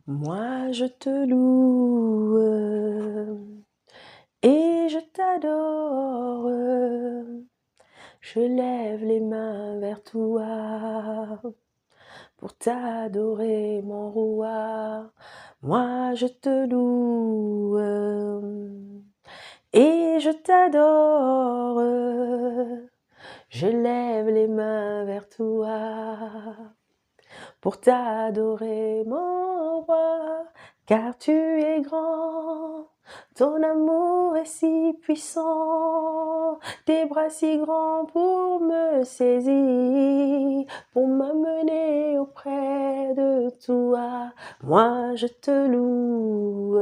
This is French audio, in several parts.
Moi je te loue et je t'adore. Je lève les mains vers toi pour t'adorer, mon roi. Moi je te loue et je t'adore. Je lève les mains vers toi pour t'adorer, mon roi, car tu es grand, ton amour est si puissant, tes bras si grands pour me saisir, pour m'amener auprès de toi. Moi je te loue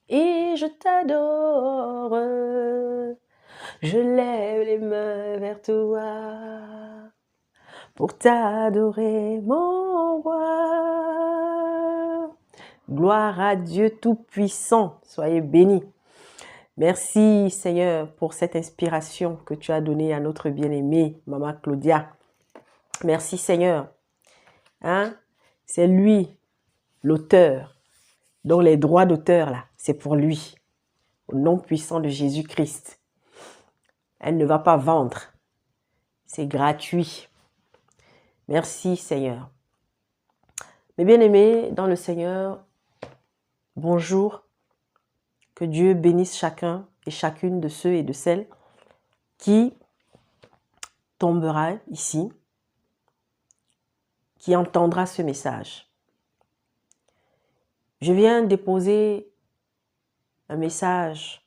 et je t'adore, je lève les mains vers toi pour t'adorer, mon roi. Gloire à Dieu Tout-Puissant, soyez bénis. Merci Seigneur pour cette inspiration que tu as donnée à notre bien-aimée, Maman Claudia. Merci Seigneur. C'est lui, l'auteur, dont les droits d'auteur, là, c'est pour lui. Au nom puissant de Jésus-Christ. Elle ne va pas vendre. C'est gratuit. Merci Seigneur. Mes bien-aimés dans le Seigneur, bonjour. Que Dieu bénisse chacun et chacune de ceux et de celles qui tombera ici, qui entendra ce message. Je viens déposer un message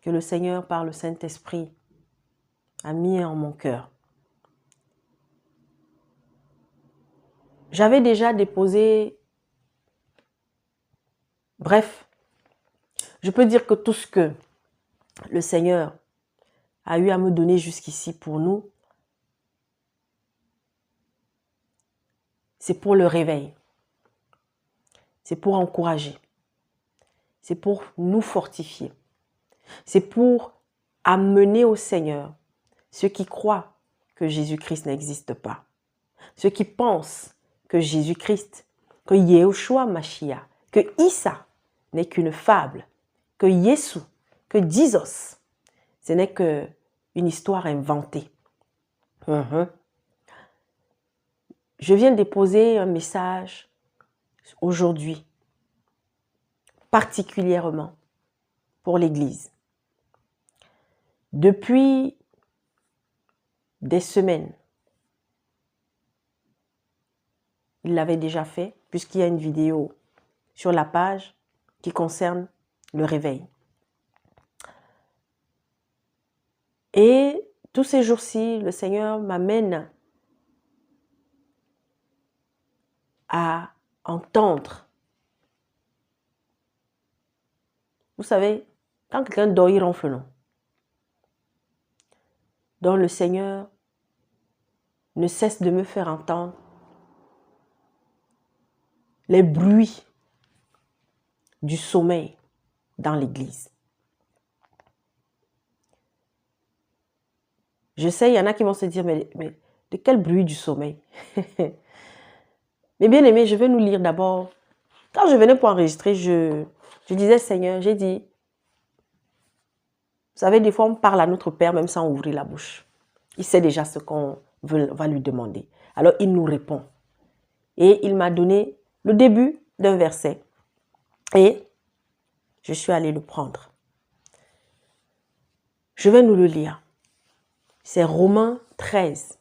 que le Seigneur, par le Saint-Esprit, a mis en mon cœur. J'avais déjà déposé, bref, je peux dire que tout ce que le Seigneur a eu à me donner jusqu'ici pour nous, c'est pour le réveil, c'est pour encourager, c'est pour nous fortifier, c'est pour amener au Seigneur ceux qui croient que Jésus-Christ n'existe pas, ceux qui pensent que Jésus-Christ, que Yehoshua Mashiach, que Issa n'est qu'une fable, que Yesu, que Jesus, ce n'est qu'une histoire inventée. Je viens déposer un message aujourd'hui, particulièrement pour l'Église. Depuis des semaines, il l'avait déjà fait, puisqu'il y a une vidéo sur la page qui concerne le réveil. Et tous ces jours-ci, le Seigneur m'amène à entendre. Vous savez, quand quelqu'un dort, il ronfle, non? Donc le Seigneur ne cesse de me faire entendre les bruits du sommeil dans l'Église. Je sais, il y en a qui vont se dire, mais de quel bruit du sommeil? Mais bien aimé, je vais nous lire d'abord. Quand je venais pour enregistrer, je disais, Seigneur, j'ai dit, vous savez, des fois on parle à notre Père même sans ouvrir la bouche. Il sait déjà ce qu'on va lui demander. Alors il nous répond. Et il m'a donné le début d'un verset. Et je suis allée le prendre. Je vais nous le lire. C'est Romains 13,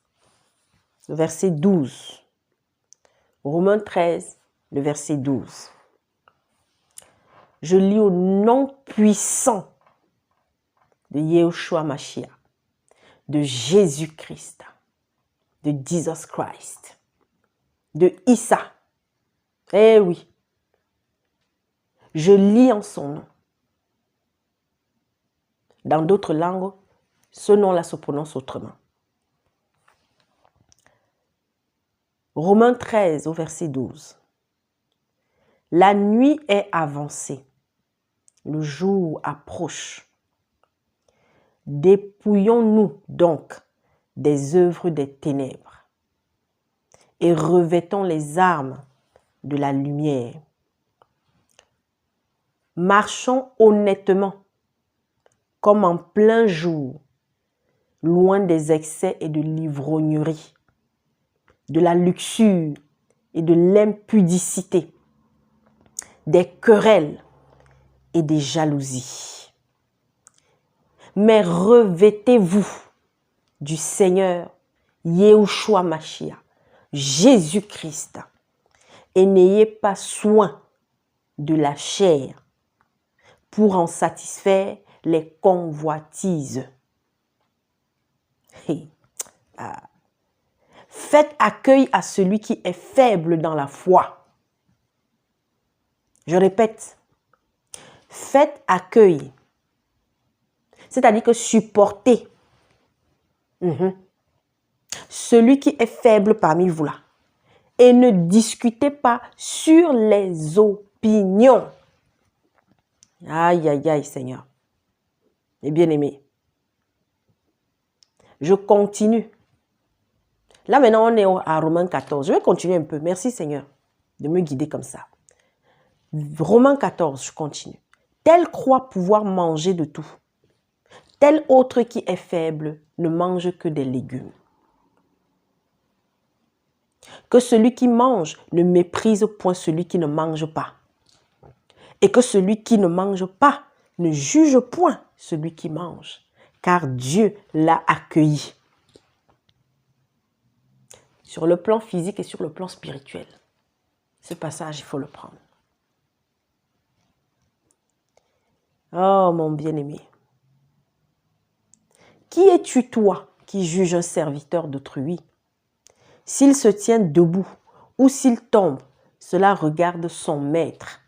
le verset 12. Romains 13, le verset 12. Je lis au nom puissant de Yehoshua Mashiach, de Jésus-Christ, de Jesus Christ, de Issa. Eh oui. Je lis en son nom. Dans d'autres langues, ce nom-là se prononce autrement. Romains 13 au verset 12. La nuit est avancée, le jour approche. Dépouillons-nous donc des œuvres des ténèbres et revêtons les armes de la lumière. Marchons honnêtement, comme en plein jour, loin des excès et de l'ivrognerie, de la luxure et de l'impudicité, des querelles et des jalousies. Mais revêtez-vous du Seigneur Yeshua Mashiach, Jésus-Christ, et n'ayez pas soin de la chair pour en satisfaire les convoitises. Faites accueil à celui qui est faible dans la foi. Je répète, faites accueil, c'est-à-dire que supportez celui qui est faible parmi vous là. Et ne discutez pas sur les opinions. Aïe, aïe, aïe, Seigneur. Mes bien-aimés, je continue. Là, maintenant, on est à Romains 14. Je vais continuer un peu. Merci, Seigneur, de me guider comme ça. Romains 14, je continue. Tel croit pouvoir manger de tout. Tel autre qui est faible ne mange que des légumes. Que celui qui mange ne méprise point celui qui ne mange pas. Et que celui qui ne mange pas ne juge point celui qui mange, car Dieu l'a accueilli. Sur le plan physique et sur le plan spirituel, ce passage, il faut le prendre. Oh, mon bien-aimé. Qui es-tu, toi, qui juges un serviteur d'autrui? S'il se tient debout ou s'il tombe, cela regarde son maître.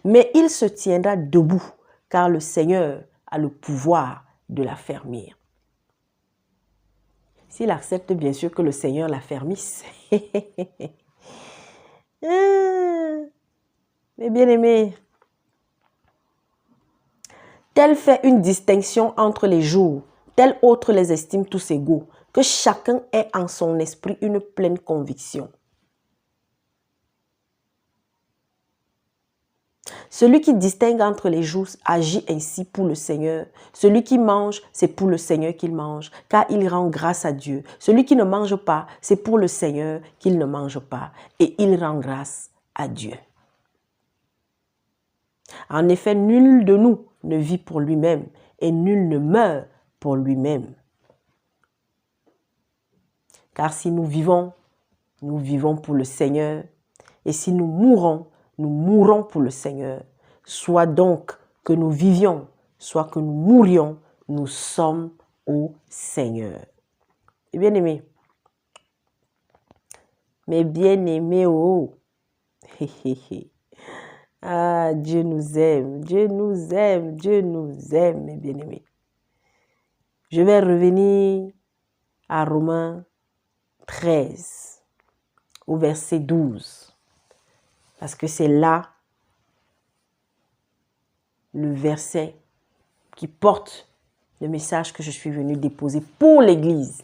Mais il se tiendra debout, car le Seigneur a le pouvoir de l'affermir. S'il accepte bien sûr que le Seigneur l'affermisse. Mes bien-aimés, tel fait une distinction entre les jours, tel autre les estime tous égaux, que chacun ait en son esprit une pleine conviction. Celui qui distingue entre les jours agit ainsi pour le Seigneur. Celui qui mange, c'est pour le Seigneur qu'il mange, car il rend grâce à Dieu. Celui qui ne mange pas, c'est pour le Seigneur qu'il ne mange pas, et il rend grâce à Dieu. En effet, nul de nous ne vit pour lui-même, et nul ne meurt pour lui-même. Car si nous vivons pour le Seigneur, et si nous mourrons pour le Seigneur. Soit donc que nous vivions, soit que nous mourions, nous sommes au Seigneur. Et bien-aimés, mes bien-aimés, oh, ah, Dieu nous aime, Dieu nous aime, Dieu nous aime, mes bien-aimés. Je vais revenir à Romains 13, au verset 12. Parce que c'est là le verset qui porte le message que je suis venu déposer pour l'Église.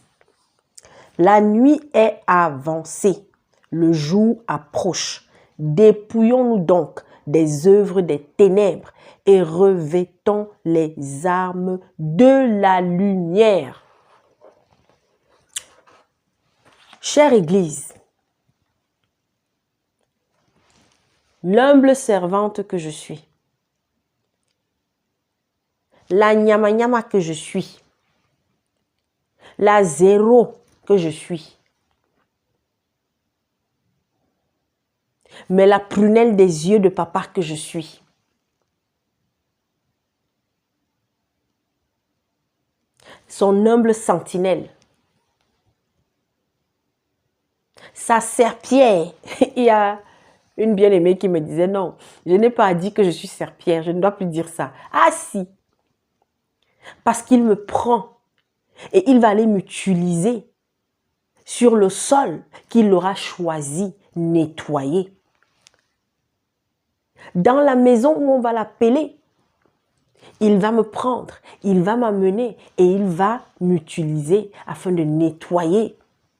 La nuit est avancée, le jour approche. Dépouillons-nous donc des œuvres des ténèbres et revêtons les armes de la lumière. Chère Église, l'humble servante que je suis, la nyama que je suis, la zéro que je suis, mais la prunelle des yeux de papa que je suis. Son humble sentinelle, sa serpillère. Il y a une bien-aimée qui me disait non, je n'ai pas dit que je suis serpillère, je ne dois plus dire ça. Ah si, parce qu'il me prend et il va aller m'utiliser sur le sol qu'il aura choisi, nettoyer. Dans la maison où on va l'appeler, il va me prendre, il va m'amener et il va m'utiliser afin de nettoyer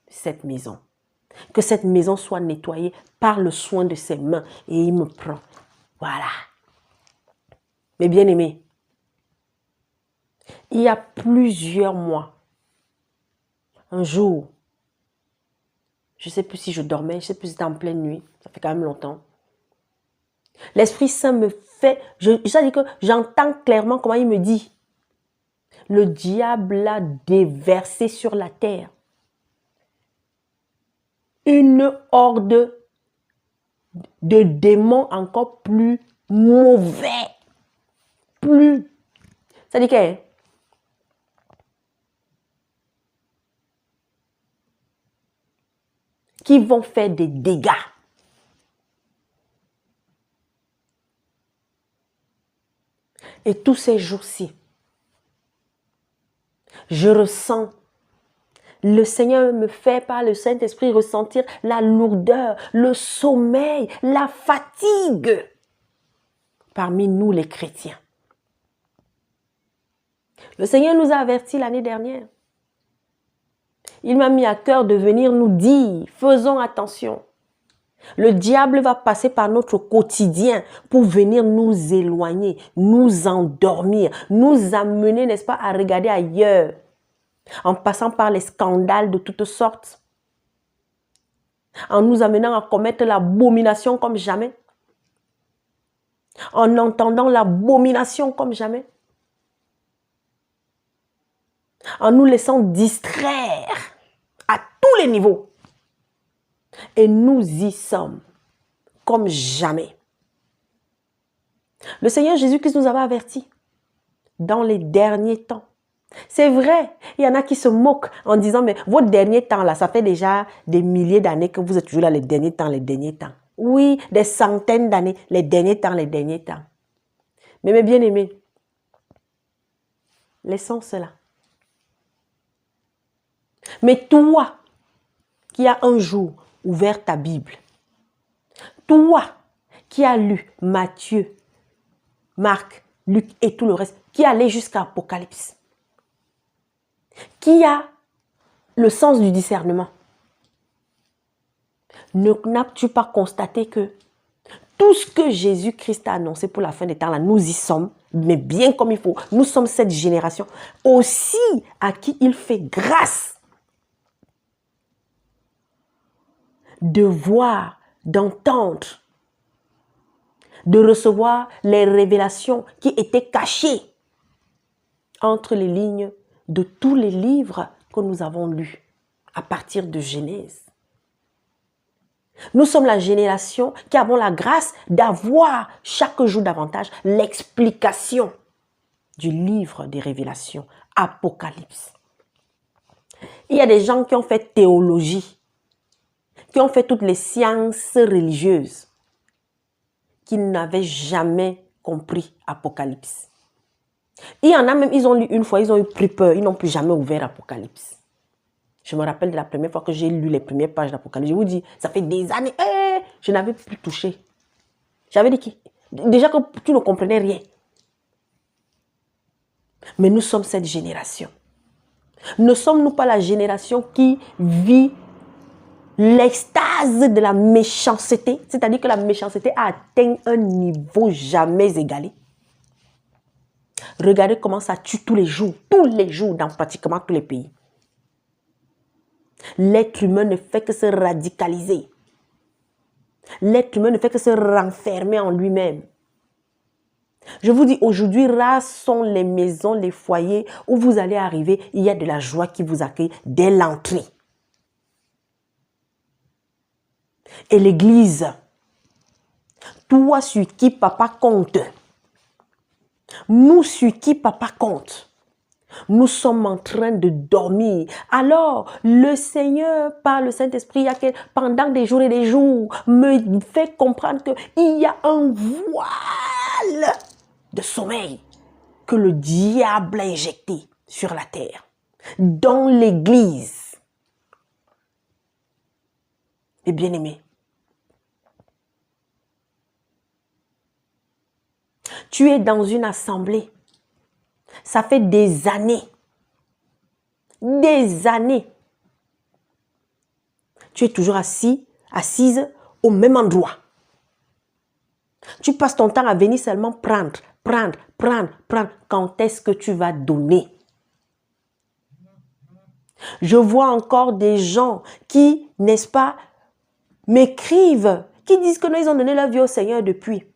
cette maison. Que cette maison soit nettoyée par le soin de ses mains. Et il me prend. Voilà. Mes bien-aimés, il y a plusieurs mois, un jour, je ne sais plus si je dormais, je ne sais plus si c'était en pleine nuit, ça fait quand même longtemps. L'Esprit Saint me fait, c'est-à-dire que j'entends clairement comment il me dit. Le diable l'a déversé sur la terre. Une horde de démons encore plus mauvais. Ça dit que qui vont faire des dégâts. Et tous ces jours-ci, je ressens, le Seigneur me fait par le Saint-Esprit ressentir la lourdeur, le sommeil, la fatigue parmi nous les chrétiens. Le Seigneur nous a avertis l'année dernière. Il m'a mis à cœur de venir nous dire, faisons attention. Le diable va passer par notre quotidien pour venir nous éloigner, nous endormir, nous amener, n'est-ce pas, à regarder ailleurs, en passant par les scandales de toutes sortes, en nous amenant à commettre l'abomination comme jamais, en entendant l'abomination comme jamais, en nous laissant distraire à tous les niveaux. Et nous y sommes comme jamais. Le Seigneur Jésus-Christ nous avait avertis dans les derniers temps. C'est vrai, il y en a qui se moquent en disant, mais votre dernier temps là, ça fait déjà des milliers d'années que vous êtes toujours là, les derniers temps, les derniers temps. Oui, des centaines d'années, les derniers temps, les derniers temps. Mais mes bien-aimés, laissons cela. Mais toi, qui as un jour ouvert ta Bible, toi qui as lu Matthieu, Marc, Luc et tout le reste, qui allait jusqu'à Apocalypse, qui a le sens du discernement, n'as-tu pas constaté que tout ce que Jésus-Christ a annoncé pour la fin des temps, là, nous y sommes, mais bien comme il faut. Nous sommes cette génération aussi à qui il fait grâce de voir, d'entendre, de recevoir les révélations qui étaient cachées entre les lignes de tous les livres que nous avons lus à partir de Genèse. Nous sommes la génération qui avons la grâce d'avoir chaque jour davantage l'explication du livre des révélations, Apocalypse. Il y a des gens qui ont fait théologie, qui ont fait toutes les sciences religieuses, qui n'avaient jamais compris Apocalypse. Il y en a même, ils ont lu une fois, ils ont eu pris peur, ils n'ont plus jamais ouvert Apocalypse. Je me rappelle de la première fois que j'ai lu les premières pages d'Apocalypse. Je vous dis, ça fait des années, je n'avais plus touché. J'avais dit déjà que tu ne comprenais rien. Mais nous sommes cette génération. Ne sommes-nous pas la génération qui vit l'extase de la méchanceté? C'est-à-dire que la méchanceté a atteint un niveau jamais égalé. Regardez comment ça tue tous les jours dans pratiquement tous les pays. L'être humain ne fait que se radicaliser. L'être humain ne fait que se renfermer en lui-même. Je vous dis, aujourd'hui, rares sont les maisons, les foyers où vous allez arriver, il y a de la joie qui vous accueille dès l'entrée. Et l'église, toi sur qui papa compte, nous sur qui papa compte, nous sommes en train de dormir. Alors, le Seigneur, par le Saint-Esprit, pendant des jours et des jours, me fait comprendre qu'il y a un voile de sommeil que le diable a injecté sur la terre, dans l'église. Et bien aimé, tu es dans une assemblée. Ça fait des années. tu es toujours assise au même endroit. Tu passes ton temps à venir seulement prendre. Quand est-ce que tu vas donner? Je vois encore des gens qui, n'est-ce pas, m'écrivent, qui disent que non, ils ont donné leur vie au Seigneur depuis.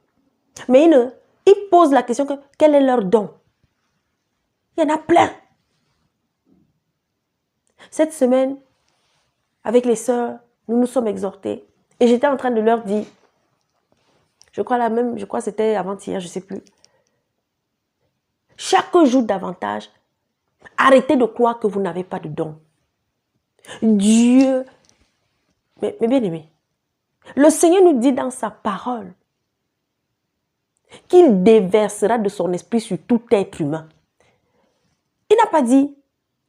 Mais ils posent la question que quel est leur don? Il y en a plein. Cette semaine, avec les sœurs, nous nous sommes exhortés. Et j'étais en train de leur dire, je crois que c'était avant-hier, je ne sais plus. Chaque jour davantage, arrêtez de croire que vous n'avez pas de don. Dieu, mais bien aimé, le Seigneur nous dit dans sa parole qu'il déversera de son esprit sur tout être humain. Il n'a pas dit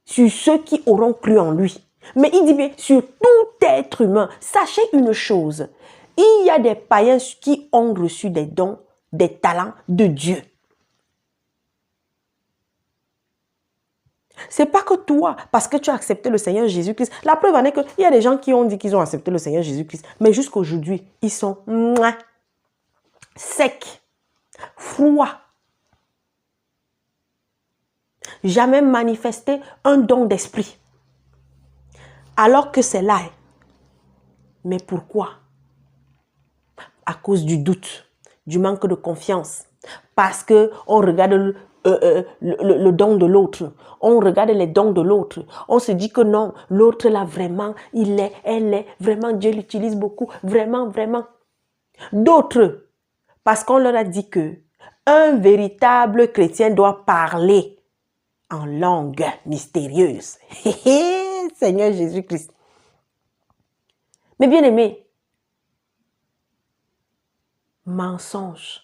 sur ceux qui auront cru en lui, mais il dit bien sur tout être humain. Sachez une chose, il y a des païens qui ont reçu des dons, des talents de Dieu. C'est pas que toi, parce que tu as accepté le Seigneur Jésus-Christ. La preuve en est qu'il y a des gens qui ont dit qu'ils ont accepté le Seigneur Jésus-Christ, mais jusqu'aujourd'hui, ils sont secs, froids. Jamais manifesté un don d'esprit. Alors que c'est là. Mais pourquoi? À cause du doute, du manque de confiance. Parce qu'on regarde le don de l'autre. On regarde les dons de l'autre. On se dit que non, l'autre là vraiment, elle est, vraiment Dieu l'utilise beaucoup. Vraiment. D'autres, parce qu'on leur a dit que un véritable chrétien doit parler en langue mystérieuse. Seigneur Jésus-Christ. Mais bien aimé, mensonge.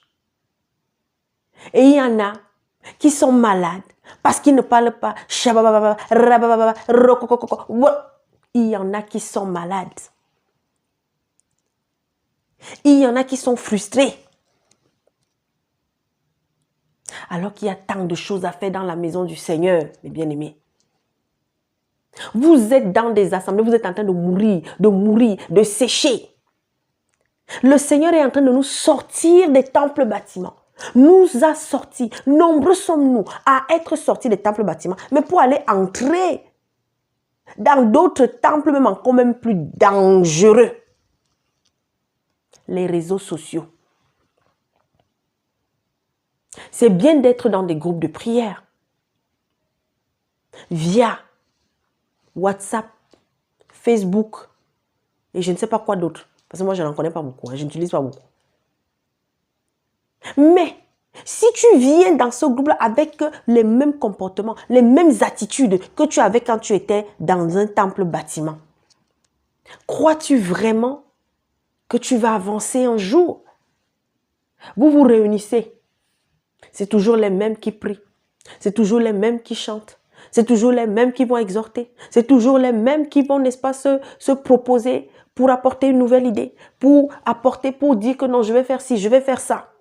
Et il y en a qui sont malades parce qu'ils ne parlent pas. Il y en a qui sont malades. Il y en a qui sont frustrés. Alors qu'il y a tant de choses à faire dans la maison du Seigneur, mes bien-aimés. Vous êtes dans des assemblées, vous êtes en train de mourir, de sécher. Le Seigneur est en train de nous sortir des temples bâtiments. Nous a sortis, nombreux sommes-nous à être sortis des temples bâtiments, mais pour aller entrer dans d'autres temples même encore même plus dangereux. Les réseaux sociaux. C'est bien d'être dans des groupes de prière. Via WhatsApp, Facebook et je ne sais pas quoi d'autre. Parce que moi, je n'en connais pas beaucoup. Je n'utilise pas beaucoup. Mais si tu viens dans ce groupe-là avec les mêmes comportements, les mêmes attitudes que tu avais quand tu étais dans un temple bâtiment, crois-tu vraiment que tu vas avancer un jour? Vous vous réunissez. C'est toujours les mêmes qui prient. C'est toujours les mêmes qui chantent. C'est toujours les mêmes qui vont exhorter. C'est toujours les mêmes qui vont, n'est-ce pas, se proposer pour apporter une nouvelle idée, pour dire que non, je vais faire ci, je vais faire ça.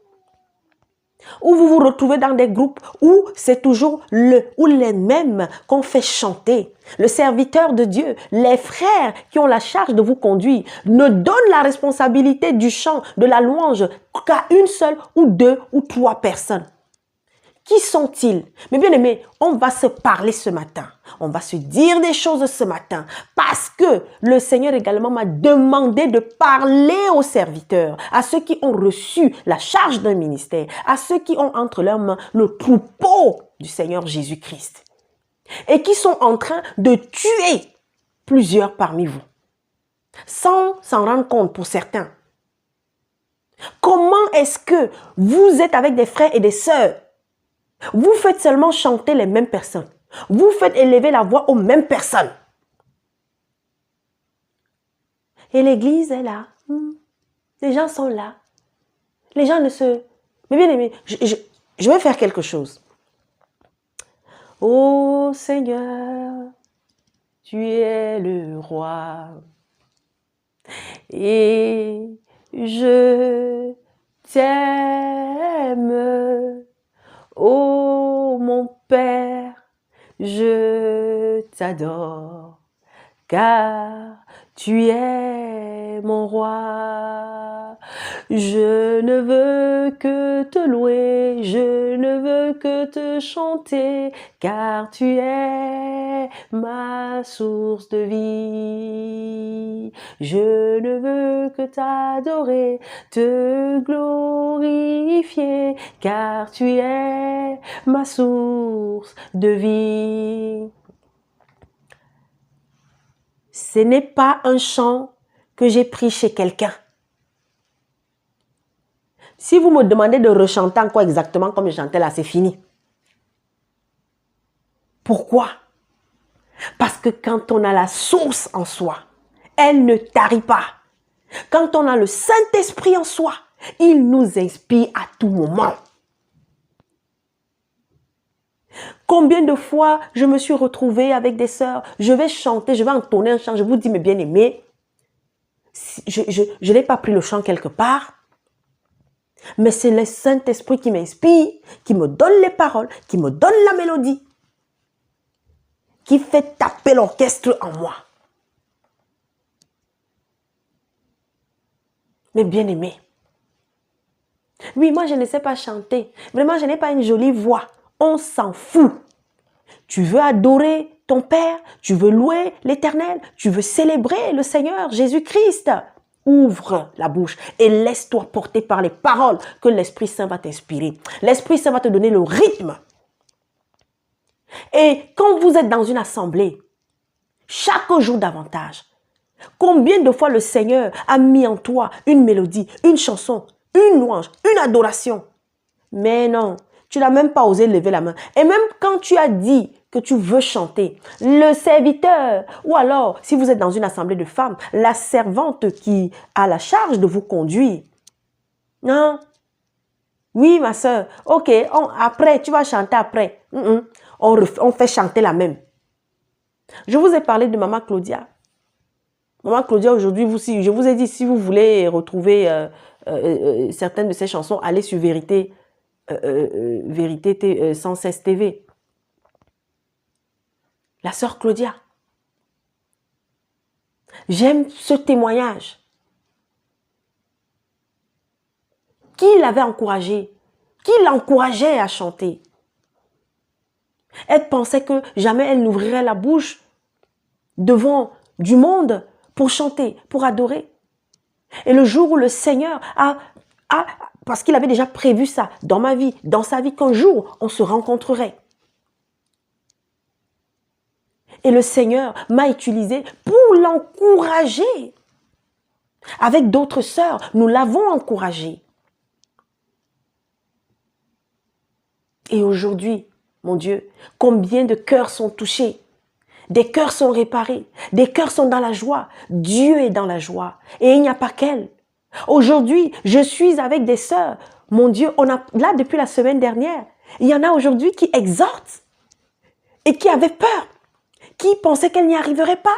Ou vous vous retrouvez dans des groupes où c'est toujours les mêmes qu'on fait chanter. Le serviteur de Dieu, les frères qui ont la charge de vous conduire, ne donnent la responsabilité du chant, de la louange qu'à une seule ou deux ou trois personnes. Qui sont-ils? Mais bien aimé, on va se parler ce matin. On va se dire des choses ce matin. Parce que le Seigneur également m'a demandé de parler aux serviteurs, à ceux qui ont reçu la charge d'un ministère, à ceux qui ont entre leurs mains le troupeau du Seigneur Jésus-Christ. Et qui sont en train de tuer plusieurs parmi vous. Sans s'en rendre compte pour certains. Comment est-ce que vous êtes avec des frères et des sœurs? Vous faites seulement chanter les mêmes personnes. Vous faites élever la voix aux mêmes personnes. Et l'église est là. Les gens sont là. Les gens ne se... Mais bien aimé, je vais faire quelque chose. Ô Seigneur, tu es le roi. Et je t'aime. Oh mon Père, je t'adore, car Tu es mon roi. Je ne veux que te louer, je ne veux que te chanter, car tu es ma source de vie. Je ne veux que t'adorer, te glorifier, car tu es ma source de vie. Ce n'est pas un chant que j'ai pris chez quelqu'un. Si vous me demandez de rechanter encore exactement comme je chantais là, c'est fini. Pourquoi? Parce que quand on a la source en soi, elle ne tarit pas. Quand on a le Saint-Esprit en soi, il nous inspire à tout moment. Combien de fois je me suis retrouvée avec des sœurs, je vais chanter, je vais entonner un chant, je vous dis mes bien-aimés, je n'ai pas pris le chant quelque part, mais c'est le Saint-Esprit qui m'inspire, qui me donne les paroles, qui me donne la mélodie, qui fait taper l'orchestre en moi. Mes bien-aimés, oui, moi je ne sais pas chanter, vraiment je n'ai pas une jolie voix, on s'en fout. Tu veux adorer ton Père, tu veux louer l'Éternel, tu veux célébrer le Seigneur Jésus-Christ. Ouvre la bouche et laisse-toi porter par les paroles que l'Esprit Saint va t'inspirer. L'Esprit Saint va te donner le rythme. Et quand vous êtes dans une assemblée, chaque jour davantage, combien de fois le Seigneur a mis en toi une mélodie, une chanson, une louange, une adoration. Mais non, tu n'as même pas osé lever la main. Et même quand tu as dit que tu veux chanter, le serviteur, ou alors, si vous êtes dans une assemblée de femmes, la servante qui a la charge de vous conduire. Non? Oui, ma soeur. Ok, après, tu vas chanter après. On fait chanter la même. Je vous ai parlé de Maman Claudia. Maman Claudia, aujourd'hui, je vous ai dit, si vous voulez retrouver certaines de ses chansons, allez sur Vérité, Vérité 116 TV. La sœur Claudia. J'aime ce témoignage. Qui l'avait encouragée? Qui l'encourageait à chanter? Elle pensait que jamais elle n'ouvrirait la bouche devant du monde pour chanter, pour adorer. Et le jour où le Seigneur parce qu'il avait déjà prévu ça dans ma vie, dans sa vie, qu'un jour on se rencontrerait. Et le Seigneur m'a utilisé pour l'encourager. Avec d'autres sœurs, nous l'avons encouragé. Et aujourd'hui, mon Dieu, combien de cœurs sont touchés? Des cœurs sont réparés, des cœurs sont dans la joie. Dieu est dans la joie et il n'y a pas qu'elle. Aujourd'hui, je suis avec des sœurs. Mon Dieu, là depuis la semaine dernière, il y en a aujourd'hui qui exhortent et qui avaient peur, qui pensaient qu'elles n'y arriveraient pas.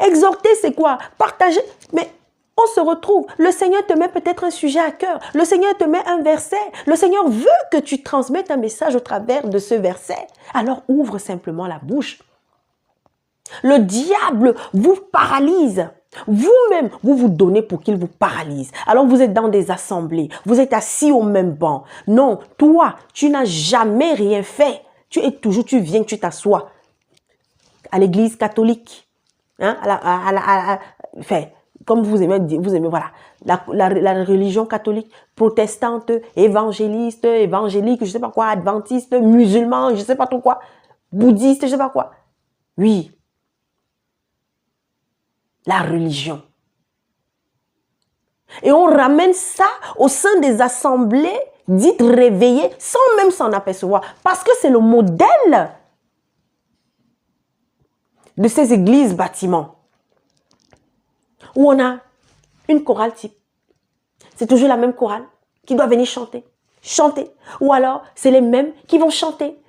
Exhorter, c'est quoi? Partager. Mais on se retrouve. Le Seigneur te met peut-être un sujet à cœur. Le Seigneur te met un verset. Le Seigneur veut que tu transmettes un message au travers de ce verset. Alors ouvre simplement la bouche. Le diable vous paralyse. Vous-même, vous vous donnez pour qu'il vous paralyse. Alors vous êtes dans des assemblées, vous êtes assis au même banc. Non, toi, tu n'as jamais rien fait. Tu viens, tu t'assois à l'église catholique. Hein, comme vous aimez voilà, la religion catholique, protestante, évangéliste, évangélique, je sais pas quoi, adventiste, musulman, je sais pas trop quoi, bouddhiste, je sais pas quoi. Oui. La religion. Et on ramène ça au sein des assemblées dites réveillées sans même s'en apercevoir. Parce que c'est le modèle de ces églises bâtiments où on a une chorale type. C'est toujours la même chorale qui doit venir chanter. Chanter. Ou alors, c'est les mêmes qui vont chanter.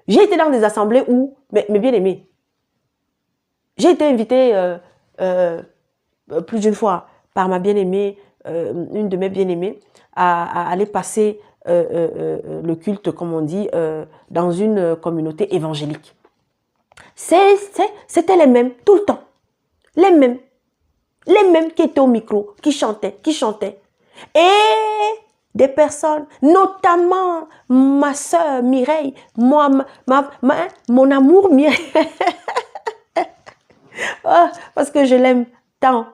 J'ai été dans des assemblées où, mais bien aimé, j'ai été invitée plus d'une fois par ma bien-aimée, une de mes bien-aimées, à aller passer le culte, comme on dit, dans une communauté évangélique. C'était les mêmes, tout le temps. Les mêmes. Les mêmes qui étaient au micro, qui chantaient. Et des personnes, notamment ma soeur Mireille, moi, mon amour Mireille, oh, parce que je l'aime tant.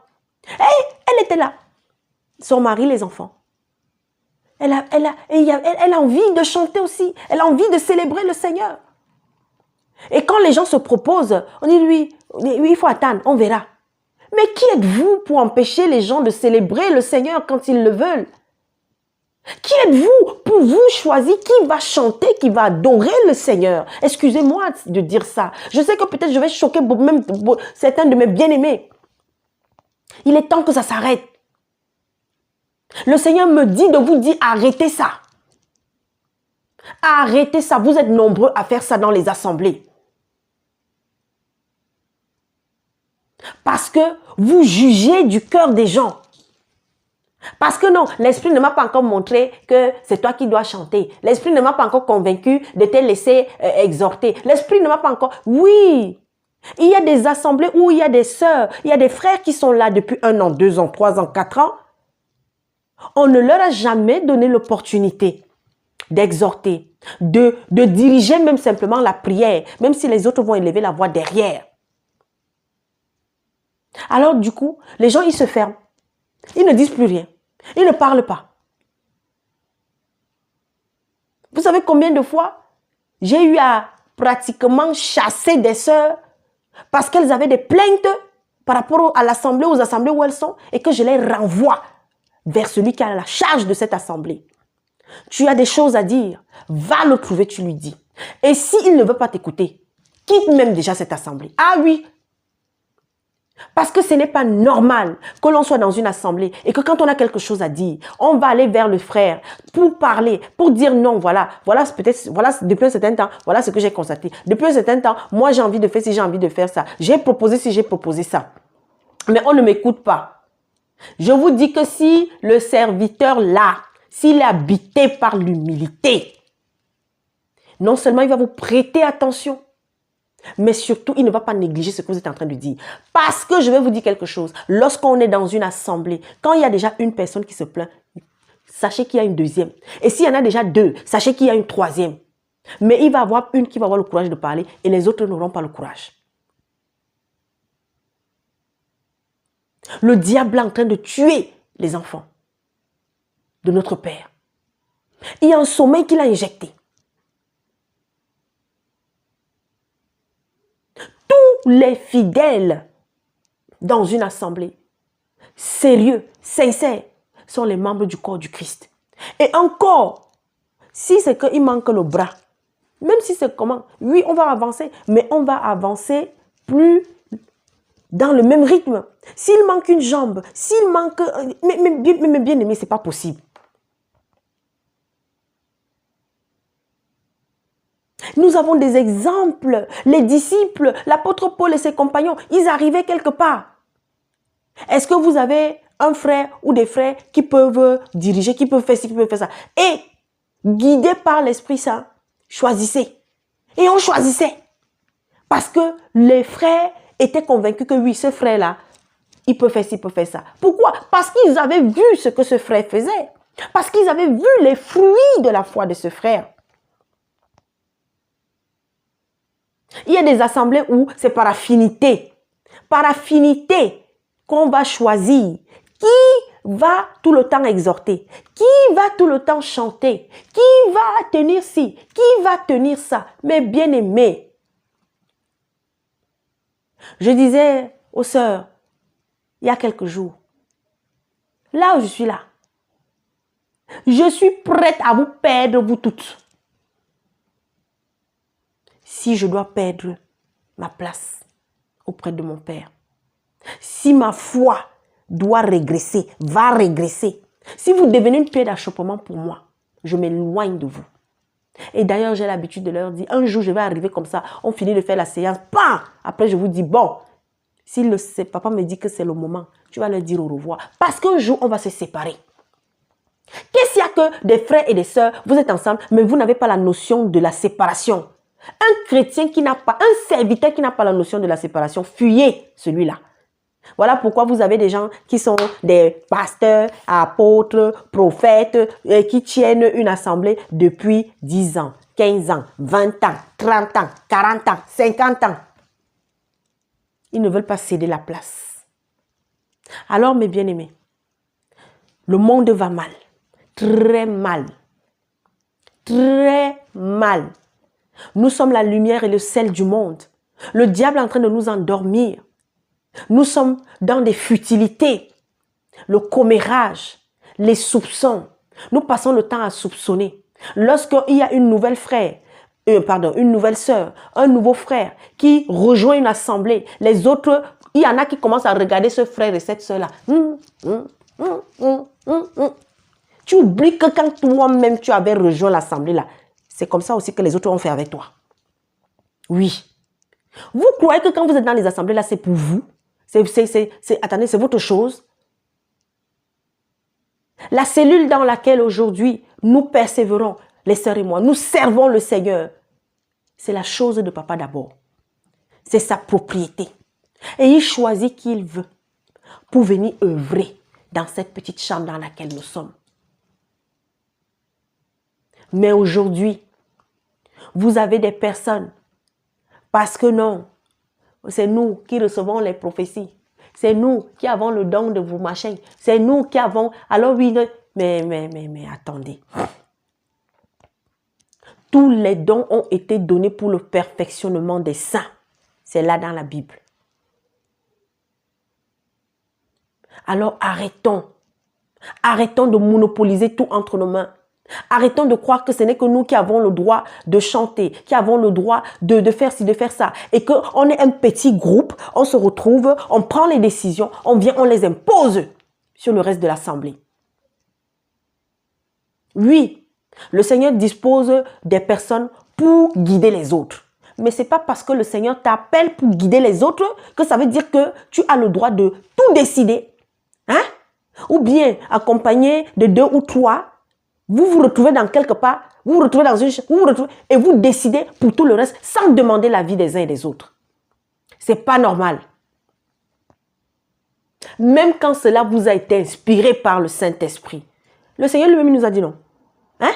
Et elle était là, son mari, les enfants. Elle a envie de chanter aussi, elle a envie de célébrer le Seigneur. Et quand les gens se proposent, on dit lui, il faut attendre, on verra. Mais qui êtes-vous pour empêcher les gens de célébrer le Seigneur quand ils le veulent? Qui êtes-vous pour vous choisir qui va chanter, qui va adorer le Seigneur? Excusez-moi de dire ça. Je sais que peut-être je vais choquer même certains de mes bien-aimés. Il est temps que ça s'arrête. Le Seigneur me dit de vous dire arrêtez ça. Arrêtez ça. Vous êtes nombreux à faire ça dans les assemblées. Parce que vous jugez du cœur des gens. Parce que non, l'Esprit ne m'a pas encore montré que c'est toi qui dois chanter. L'Esprit ne m'a pas encore convaincu de te laisser exhorter. L'Esprit ne m'a pas encore... Oui, il y a des assemblées où il y a des sœurs, il y a des frères qui sont là depuis 1 an, 2 ans, 3 ans, 4 ans. On ne leur a jamais donné l'opportunité d'exhorter, de diriger même simplement la prière, même si les autres vont élever la voix derrière. Alors du coup, les gens, ils se ferment. Ils ne disent plus rien. Ils ne parlent pas. Vous savez combien de fois j'ai eu à pratiquement chasser des sœurs parce qu'elles avaient des plaintes par rapport à l'assemblée, aux assemblées où elles sont, et que je les renvoie vers celui qui a la charge de cette assemblée. Tu as des choses à dire, va le trouver, tu lui dis. Et s'il ne veut pas t'écouter, quitte même déjà cette assemblée. Ah oui, parce que ce n'est pas normal que l'on soit dans une assemblée et que quand on a quelque chose à dire, on va aller vers le frère pour parler, pour dire non, voilà peut-être, voilà, depuis un certain temps, voilà ce que j'ai constaté. Depuis un certain temps, moi j'ai envie de faire ci, j'ai envie de faire ça. J'ai proposé ci, j'ai proposé ça. Mais on ne m'écoute pas. Je vous dis que si le serviteur là, s'il est habité par l'humilité, non seulement il va vous prêter attention, mais surtout, il ne va pas négliger ce que vous êtes en train de dire. Parce que je vais vous dire quelque chose. Lorsqu'on est dans une assemblée, quand il y a déjà une personne qui se plaint, sachez qu'il y a une deuxième. Et s'il y en a déjà 2, sachez qu'il y a une troisième. Mais il va y avoir une qui va avoir le courage de parler et les autres n'auront pas le courage. Le diable est en train de tuer les enfants de notre Père. Il y a un sommeil qu'il a injecté. Tous les fidèles dans une assemblée, sérieux, sincères, sont les membres du corps du Christ. Et encore, si c'est qu'il manque le bras, même si c'est comment, oui, on va avancer, mais on va avancer plus dans le même rythme. S'il manque une jambe, s'il manque... Mais bien aimé, ce n'est pas possible. Nous avons des exemples. Les disciples, l'apôtre Paul et ses compagnons, ils arrivaient quelque part. Est-ce que vous avez un frère ou des frères qui peuvent diriger, qui peuvent faire ci, qui peuvent faire ça? Et guidés par l'Esprit Saint, choisissez. Et on choisissait. Parce que les frères étaient convaincus que oui, ce frère-là, il peut faire ci, il peut faire ça. Pourquoi? Parce qu'ils avaient vu ce que ce frère faisait. Parce qu'ils avaient vu les fruits de la foi de ce frère. Il y a des assemblées où c'est par affinité. Par affinité qu'on va choisir qui va tout le temps exhorter, qui va tout le temps chanter, qui va tenir ci, qui va tenir ça. Mais bien aimé, je disais aux sœurs, il y a quelques jours, là où je suis là, je suis prête à vous perdre vous toutes. Si je dois perdre ma place auprès de mon Père, si ma foi doit régresser, va régresser, si vous devenez une pierre d'achoppement pour moi, je m'éloigne de vous. Et d'ailleurs, j'ai l'habitude de leur dire, un jour, je vais arriver comme ça, on finit de faire la séance, bam! Après, je vous dis, bon, si papa me dit que c'est le moment, tu vas leur dire au revoir. Parce qu'un jour, on va se séparer. Qu'est-ce qu'il y a que des frères et des sœurs, vous êtes ensemble, mais vous n'avez pas la notion de la séparation. Un chrétien qui n'a pas, un serviteur qui n'a pas la notion de la séparation, fuyez celui-là. Voilà pourquoi vous avez des gens qui sont des pasteurs, apôtres, prophètes, qui tiennent une assemblée depuis 10 ans, 15 ans, 20 ans, 30 ans, 40 ans, 50 ans. Ils ne veulent pas céder la place. Alors, mes bien-aimés, le monde va mal, très mal, très mal. Nous sommes la lumière et le sel du monde. Le diable est en train de nous endormir. Nous sommes dans des futilités, le commérage, les soupçons. Nous passons le temps à soupçonner. Lorsqu'il y a une nouvelle une nouvelle sœur, un nouveau frère qui rejoint une assemblée, les autres, il y en a qui commencent à regarder ce frère et cette sœur-là. Tu oublies que quand toi-même tu avais rejoint l'assemblée là, c'est comme ça aussi que les autres ont fait avec toi. Oui. Vous croyez que quand vous êtes dans les assemblées là, c'est pour vous? Attendez, c'est votre chose. La cellule dans laquelle aujourd'hui nous persévérons, les sœurs et moi, nous servons le Seigneur, c'est la chose de papa d'abord. C'est sa propriété. Et il choisit qui il veut pour venir œuvrer dans cette petite chambre dans laquelle nous sommes. Mais aujourd'hui, vous avez des personnes, parce que non, c'est nous qui recevons les prophéties. C'est nous qui avons le don de vous machin. C'est nous qui avons... Alors oui, mais attendez. Tous les dons ont été donnés pour le perfectionnement des saints. C'est là dans la Bible. Alors arrêtons. Arrêtons de monopoliser tout entre nos mains. Arrêtons de croire que ce n'est que nous qui avons le droit de chanter, qui avons le droit de faire ci, de faire ça. Et qu'on est un petit groupe, on se retrouve, on prend les décisions, on vient, on les impose sur le reste de l'assemblée. Oui, le Seigneur dispose des personnes pour guider les autres. Mais ce n'est pas parce que le Seigneur t'appelle pour guider les autres que ça veut dire que tu as le droit de tout décider. Hein? Ou bien accompagné de 2 ou 3. Vous vous retrouvez dans quelque part, vous vous retrouvez dans une chambre, et vous décidez pour tout le reste sans demander l'avis des uns et des autres. C'est pas normal. Même quand cela vous a été inspiré par le Saint-Esprit. Le Seigneur lui-même nous a dit non. Hein?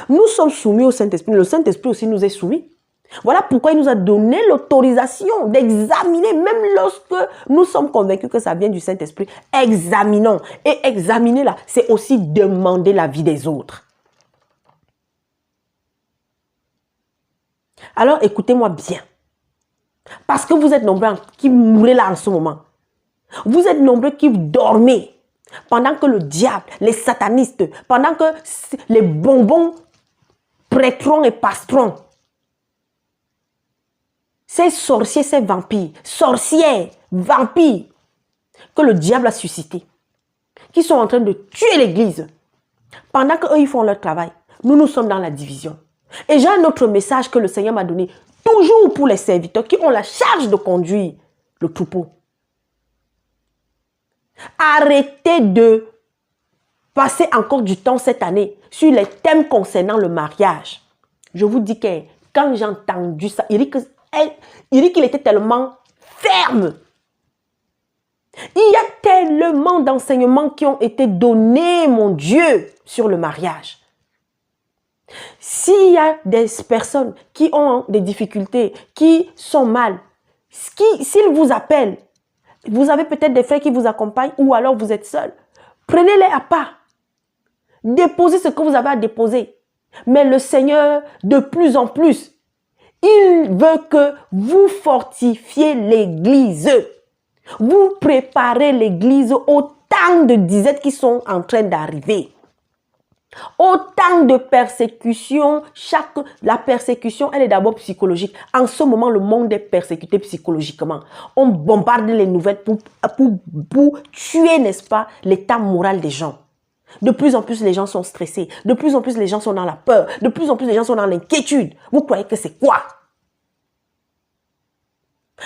Nous sommes soumis au Saint-Esprit. Le Saint-Esprit aussi nous est soumis. Voilà pourquoi il nous a donné l'autorisation d'examiner, même lorsque nous sommes convaincus que ça vient du Saint-Esprit. Examinons. Et examiner là, c'est aussi demander l'avis des autres. Alors écoutez-moi bien. Parce que vous êtes nombreux qui mourrez là en ce moment. Vous êtes nombreux qui dormez. Pendant que le diable, les satanistes, pendant que les bonbons prêtrons et pastrons, ces sorciers, ces vampires, sorcières, vampires, que le diable a suscités, qui sont en train de tuer l'église. Pendant qu'eux, ils font leur travail, nous sommes dans la division. Et j'ai un autre message que le Seigneur m'a donné, toujours pour les serviteurs qui ont la charge de conduire le troupeau. Arrêtez de passer encore du temps cette année sur les thèmes concernant le mariage. Je vous dis que quand j'ai entendu ça, il dit qu'il était tellement ferme. Il y a tellement d'enseignements qui ont été donnés, mon Dieu, sur le mariage. S'il y a des personnes qui ont des difficultés, qui sont mal, s'ils vous appellent, vous avez peut-être des frères qui vous accompagnent ou alors vous êtes seul. Prenez-les à part. Déposez ce que vous avez à déposer. Mais le Seigneur, de plus en plus, il veut que vous fortifiez l'église. Vous préparez l'église au temps de disettes qui sont en train d'arriver. Autant de persécutions, la persécution, elle est d'abord psychologique. En ce moment, le monde est persécuté psychologiquement. On bombarde les nouvelles pour tuer, n'est-ce pas, l'état moral des gens. De plus en plus, les gens sont stressés. De plus en plus, les gens sont dans la peur. De plus en plus, les gens sont dans l'inquiétude. Vous croyez que c'est quoi?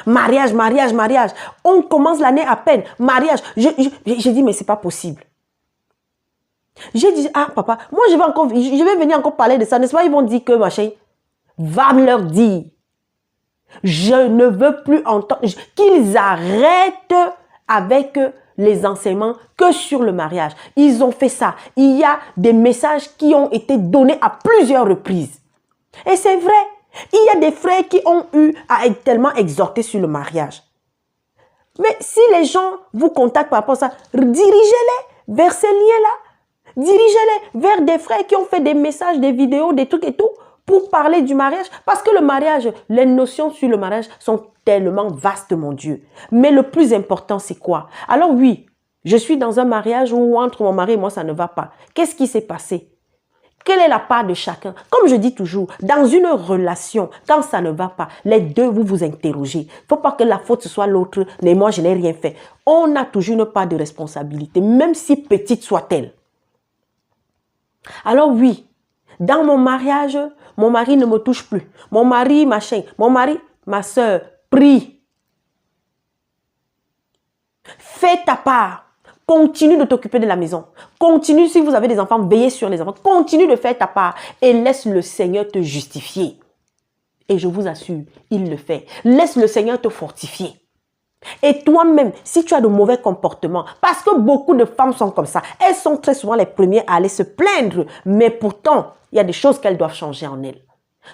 Mariage, mariage, mariage. On commence l'année à peine. Mariage. J'ai dit, mais c'est pas possible. J'ai dit, ah papa, moi je vais venir encore parler de ça, n'est-ce pas? Ils vont dire que machin, va me leur dire, je ne veux plus entendre, qu'ils arrêtent avec les enseignements que sur le mariage. Ils ont fait ça. Il y a des messages qui ont été donnés à plusieurs reprises. Et c'est vrai, il y a des frères qui ont eu à être tellement exhortés sur le mariage. Mais si les gens vous contactent par rapport à ça, dirigez-les vers ces liens-là. Dirigez-les vers des frères qui ont fait des messages, des vidéos, des trucs et tout, pour parler du mariage. Parce que le mariage, les notions sur le mariage sont tellement vastes, mon Dieu. Mais le plus important, c'est quoi? Alors oui, je suis dans un mariage où entre mon mari et moi, ça ne va pas. Qu'est-ce qui s'est passé? Quelle est la part de chacun? Comme je dis toujours, dans une relation, quand ça ne va pas, les deux, vous vous interrogez. Il ne faut pas que la faute soit l'autre, mais moi, je n'ai rien fait. On a toujours une part de responsabilité, même si petite soit-elle. Alors oui, dans mon mariage, mon mari ne me touche plus. Mon mari, machin. Mon mari, ma soeur, prie. Fais ta part. Continue de t'occuper de la maison. Continue, si vous avez des enfants, veillez sur les enfants. Continue de faire ta part et laisse le Seigneur te justifier. Et je vous assure, il le fait. Laisse le Seigneur te fortifier. Et toi-même, si tu as de mauvais comportements, parce que beaucoup de femmes sont comme ça, elles sont très souvent les premières à aller se plaindre, mais pourtant, il y a des choses qu'elles doivent changer en elles.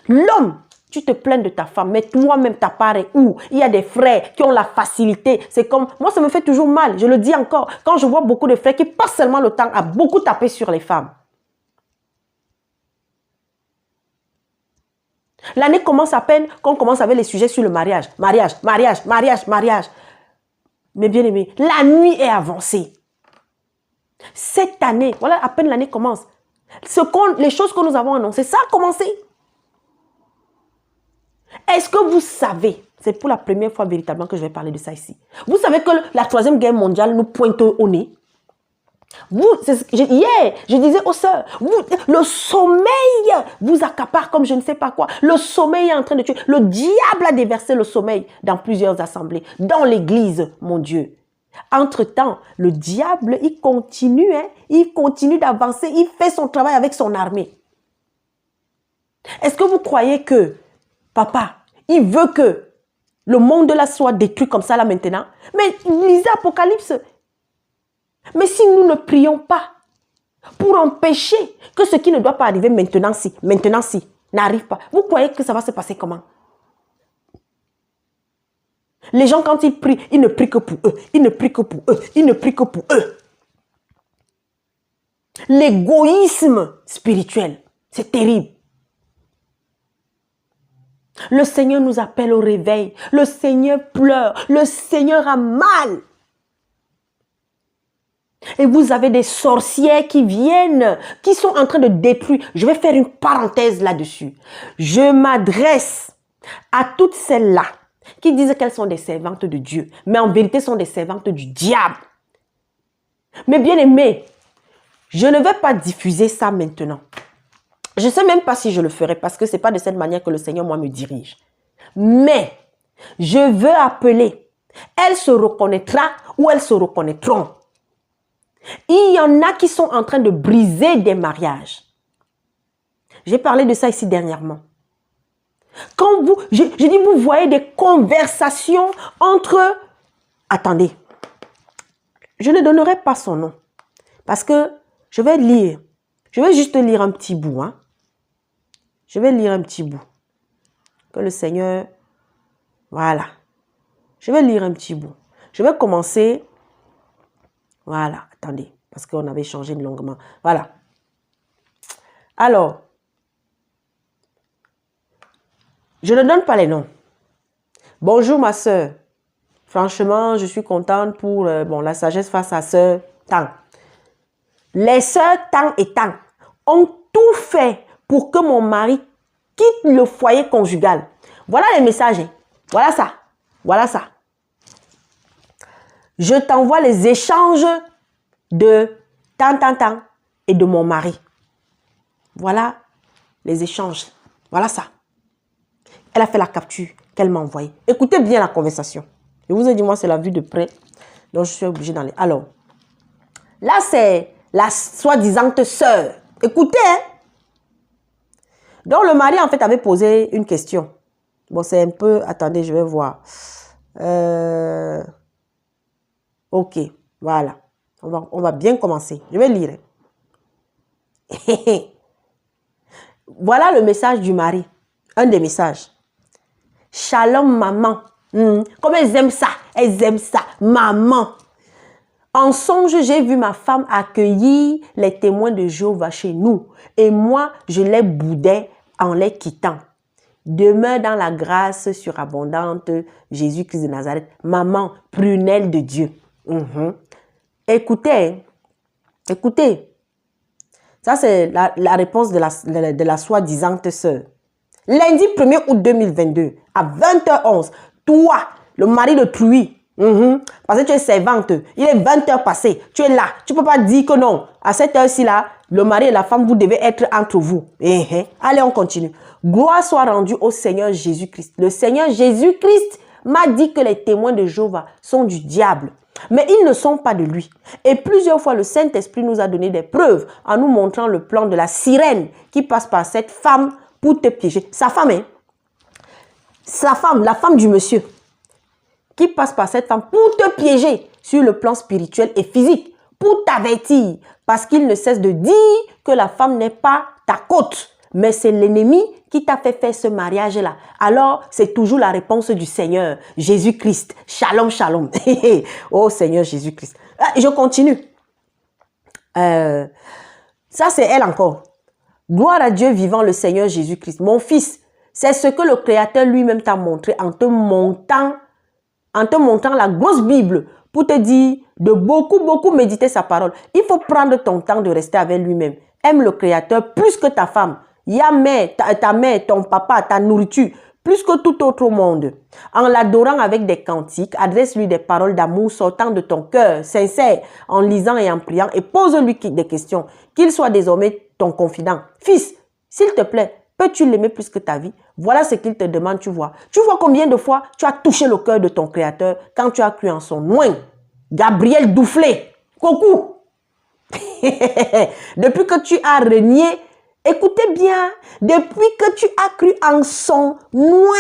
L'homme, tu te plains de ta femme, mais toi-même, ta part est où? Il y a des frères qui ont la facilité. C'est comme, moi, ça me fait toujours mal, je le dis encore, quand je vois beaucoup de frères qui passent seulement le temps à beaucoup taper sur les femmes. L'année commence à peine qu'on commence avec les sujets sur le mariage. Mariage, mariage, mariage, mariage. Mais bien aimé, la nuit est avancée. Cette année, voilà, à peine l'année commence. Les choses que nous avons annoncées, ça a commencé. Est-ce que vous savez, c'est pour la première fois véritablement que je vais parler de ça ici. Vous savez que la troisième guerre mondiale nous pointe au nez. Hier, je disais aux sœurs, le sommeil vous accapare comme je ne sais pas quoi. Le sommeil est en train de tuer. Le diable a déversé le sommeil dans plusieurs assemblées, dans l'église, mon Dieu. Entre-temps, le diable, il continue d'avancer, il fait son travail avec son armée. Est-ce que vous croyez que papa, il veut que le monde là soit détruit comme ça là maintenant? Mais lisez Apocalypse. Mais si nous ne prions pas pour empêcher que ce qui ne doit pas arriver maintenant si, n'arrive pas, vous croyez que ça va se passer comment? Les gens, quand ils prient, ils ne prient que pour eux. Ils ne prient que pour eux. Ils ne prient que pour eux. L'égoïsme spirituel, c'est terrible. Le Seigneur nous appelle au réveil. Le Seigneur pleure. Le Seigneur a mal. Et vous avez des sorcières qui viennent, qui sont en train de détruire. Je vais faire une parenthèse là-dessus. Je m'adresse à toutes celles-là qui disent qu'elles sont des servantes de Dieu, mais en vérité sont des servantes du diable. Mais bien aimés, je ne vais pas diffuser ça maintenant. Je ne sais même pas si je le ferai parce que ce n'est pas de cette manière que le Seigneur, moi, me dirige. Mais je veux appeler. Elle se reconnaîtra ou elles se reconnaîtront. Il y en a qui sont en train de briser des mariages. J'ai parlé de ça ici dernièrement. Quand je dis, vous voyez des conversations entre... Attendez, je ne donnerai pas son nom parce que je vais lire. Je vais juste lire un petit bout. Hein. Je vais lire un petit bout. Que le Seigneur... Voilà. Je vais lire un petit bout. Je vais commencer... Voilà, attendez, parce qu'on avait changé longuement. Voilà. Alors, je ne donne pas les noms. Bonjour ma soeur. Franchement, je suis contente pour la sagesse face à sœur Tang. Les sœurs Tang et Tang ont tout fait pour que mon mari quitte le foyer conjugal. Voilà les messages. Voilà ça. Voilà ça. Je t'envoie les échanges de Tang et de mon mari. Voilà les échanges. Voilà ça. Elle a fait la capture qu'elle m'a envoyée. Écoutez bien la conversation. Je vous ai dit, moi, c'est la vue de près. Donc, je suis obligée d'aller. Alors, là, c'est la soi-disant sœur. Écoutez, hein. Donc, le mari, en fait, avait posé une question. Bon, c'est un peu... Attendez, je vais voir. Ok, voilà. On va bien commencer. Je vais lire. Voilà le message du mari. Un des messages. Shalom, maman. Comme elles aiment ça. Elles aiment ça. Maman. En songe, j'ai vu ma femme accueillir les témoins de Jéhovah chez nous. Et moi, je les boudais en les quittant. Demeure dans la grâce surabondante, Jésus-Christ de Nazareth. Maman, prunelle de Dieu. Écoutez, écoutez. Ça, c'est la réponse de la soi-disant sœur. Lundi 1er août 2022, à 20h11, toi, le mari de Truy, parce que tu es servante, il est 20h passé, tu es là, tu ne peux pas dire que non. À cette heure-ci là, le mari et la femme, vous devez être entre vous. Allez, on continue. Gloire soit rendue au Seigneur Jésus-Christ. Le Seigneur Jésus-Christ m'a dit que les témoins de Jéhovah sont du diable. Mais ils ne sont pas de lui. Et plusieurs fois, le Saint-Esprit nous a donné des preuves en nous montrant le plan de la sirène qui passe par cette femme pour te piéger. Sa femme, hein? Sa femme, la femme du monsieur, qui passe par cette femme pour te piéger sur le plan spirituel et physique, pour t'avertir, parce qu'il ne cesse de dire que la femme n'est pas ta côte, mais c'est l'ennemi qui t'a fait faire ce mariage-là. Alors, c'est toujours la réponse du Seigneur, Jésus-Christ. Shalom, shalom. Oh Seigneur Jésus-Christ. Je continue. Ça, c'est elle encore. Gloire à Dieu vivant, le Seigneur Jésus-Christ. Mon fils, c'est ce que le Créateur lui-même t'a montré en te montrant la grosse Bible pour te dire de beaucoup méditer sa parole. Il faut prendre ton temps de rester avec lui-même. Aime le Créateur plus que ta femme. Ta mère, ton papa, ta nourriture, plus que tout autre monde. En l'adorant avec des cantiques, adresse-lui des paroles d'amour sortant de ton cœur, sincère, en lisant et en priant, et pose-lui des questions, qu'il soit désormais ton confident. Fils, s'il te plaît, peux-tu l'aimer plus que ta vie? Voilà ce qu'il te demande, tu vois. Tu vois combien de fois tu as touché le cœur de ton Créateur quand tu as cru en son nom. Gabriel Doufflé, coucou. Depuis que tu as renié, écoutez bien, depuis que tu as cru en son nom,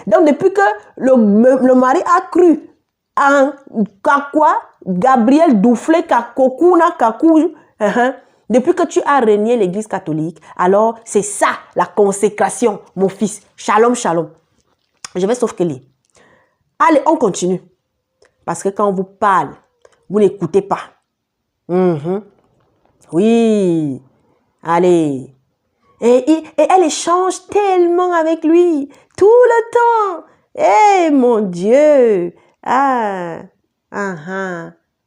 donc depuis que le mari a cru en quoi, Gabriel Doufflé, Kakokuna, Kakou, depuis que tu as renié l'église catholique, alors c'est ça la consécration, mon fils. Shalom, shalom. Je vais sauf que lire. Allez, on continue. Parce que quand on vous parle, vous n'écoutez pas. Oui. Allez. Et elle échange tellement avec lui. Tout le temps. Eh, mon Dieu.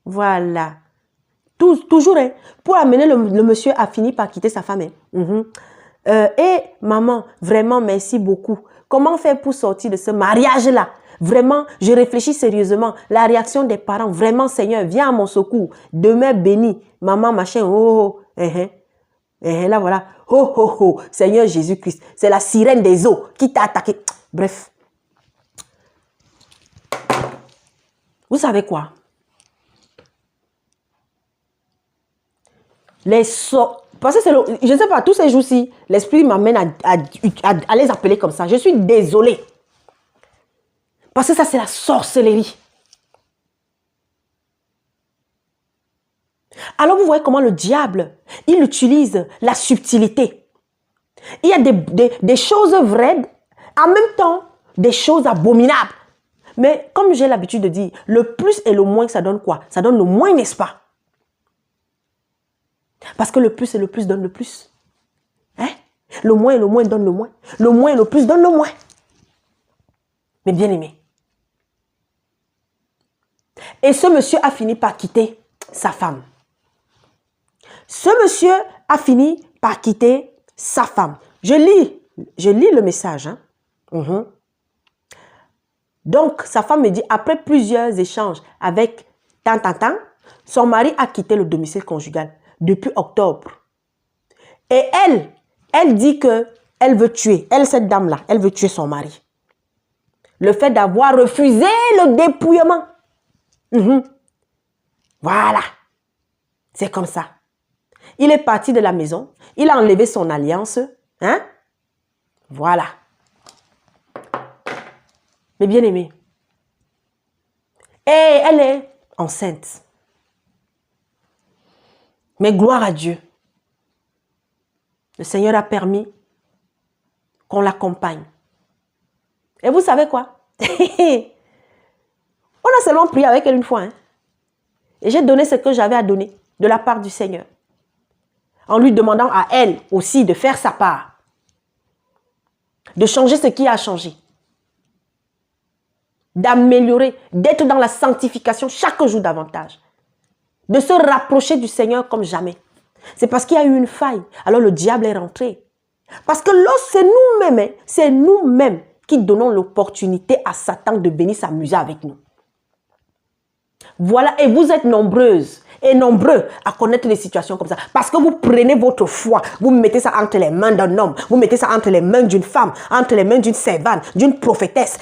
Voilà. Toujours, hein. Pour amener le monsieur a fini par quitter sa femme. Et maman, vraiment, merci beaucoup. Comment faire pour sortir de ce mariage-là? Vraiment, je réfléchis sérieusement. La réaction des parents, vraiment, Seigneur, viens à mon secours. Demain béni. Maman, machin, là, voilà. Seigneur Jésus-Christ. C'est la sirène des eaux qui t'a attaqué. Bref. Vous savez quoi? Parce que je ne sais pas, tous ces jours-ci, l'esprit m'amène à les appeler comme ça. Je suis désolée. Parce que ça, c'est la sorcellerie. Alors, vous voyez comment le diable, il utilise la subtilité. Il y a des choses vraies, en même temps, des choses abominables. Mais comme j'ai l'habitude de dire, le plus et le moins, ça donne quoi? Ça donne le moins, n'est-ce pas? Parce que le plus et le plus donne le plus. Hein? Le moins et le moins donne le moins. Le moins et le plus donne le moins. Mais bien aimé. Et ce monsieur a fini par quitter sa femme. Ce monsieur a fini par quitter sa femme. Je lis le message. Hein? Donc, sa femme me dit, après plusieurs échanges avec son mari a quitté le domicile conjugal depuis octobre. Et elle dit que elle veut tuer, cette dame-là, elle veut tuer son mari. Le fait d'avoir refusé le dépouillement. Voilà. C'est comme ça. Il est parti de la maison. Il a enlevé son alliance. Hein? Voilà. Mais bien aimé. Et elle est enceinte. Mais gloire à Dieu. Le Seigneur a permis qu'on l'accompagne. Et vous savez quoi? On a seulement prié avec elle une fois. Hein? Et j'ai donné ce que j'avais à donner de la part du Seigneur. En lui demandant à elle aussi de faire sa part. De changer ce qui a changé. D'améliorer, d'être dans la sanctification chaque jour davantage. De se rapprocher du Seigneur comme jamais. C'est parce qu'il y a eu une faille. Alors le diable est rentré. Parce que c'est nous-mêmes qui donnons l'opportunité à Satan de venir s'amuser avec nous. Voilà, et vous êtes nombreuses et nombreux à connaître des situations comme ça. Parce que vous prenez votre foi, vous mettez ça entre les mains d'un homme, vous mettez ça entre les mains d'une femme, entre les mains d'une servante, d'une prophétesse,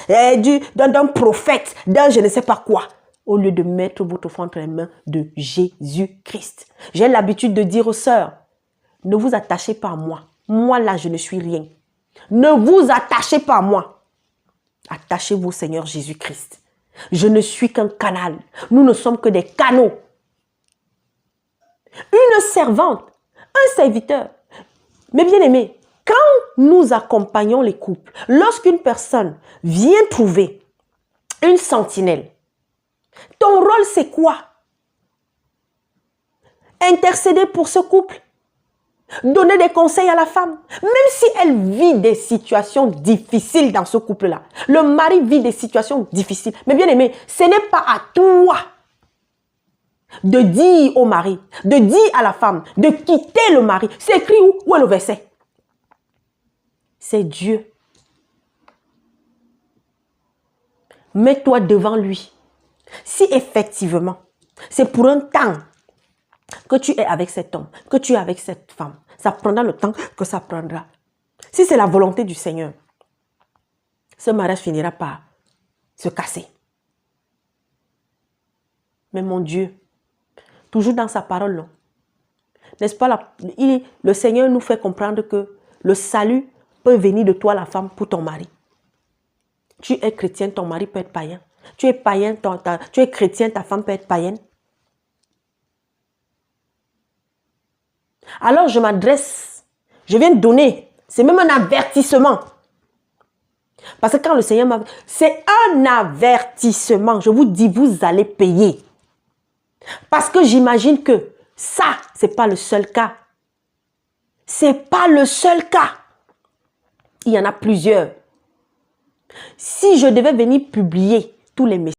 d'un prophète, d'un je ne sais pas quoi. Au lieu de mettre votre foi entre les mains de Jésus-Christ. J'ai l'habitude de dire aux sœurs, ne vous attachez pas à moi. Moi là, je ne suis rien. Ne vous attachez pas à moi. Attachez-vous au Seigneur Jésus-Christ. Je ne suis qu'un canal. Nous ne sommes que des canaux. Une servante, un serviteur. Mais bien aimé, quand nous accompagnons les couples, lorsqu'une personne vient trouver une sentinelle, ton rôle c'est quoi? Intercéder pour ce couple. Donner des conseils à la femme. Même si elle vit des situations difficiles dans ce couple-là. Le mari vit des situations difficiles. Mais bien aimé, ce n'est pas à toi de dire au mari, de dire à la femme, de quitter le mari. C'est écrit où? Où est le verset? C'est Dieu. Mets-toi devant lui. Si effectivement, c'est pour un temps que tu es avec cet homme, que tu es avec cette femme, ça prendra le temps que ça prendra. Si c'est la volonté du Seigneur, ce mariage finira par se casser. Mais mon Dieu, toujours dans sa parole, n'est-ce pas, le Seigneur nous fait comprendre que le salut peut venir de toi, la femme, pour ton mari. Tu es chrétien, ton mari peut être païen. Tu es païen, tu es chrétien, ta femme peut être païenne. Alors je m'adresse, je viens de donner, c'est même un avertissement. Parce que quand le Seigneur m'a... C'est un avertissement, je vous dis, vous allez payer. Parce que j'imagine que ça, ce n'est pas le seul cas. Ce n'est pas le seul cas. Il y en a plusieurs. Si je devais venir publier tous les messages,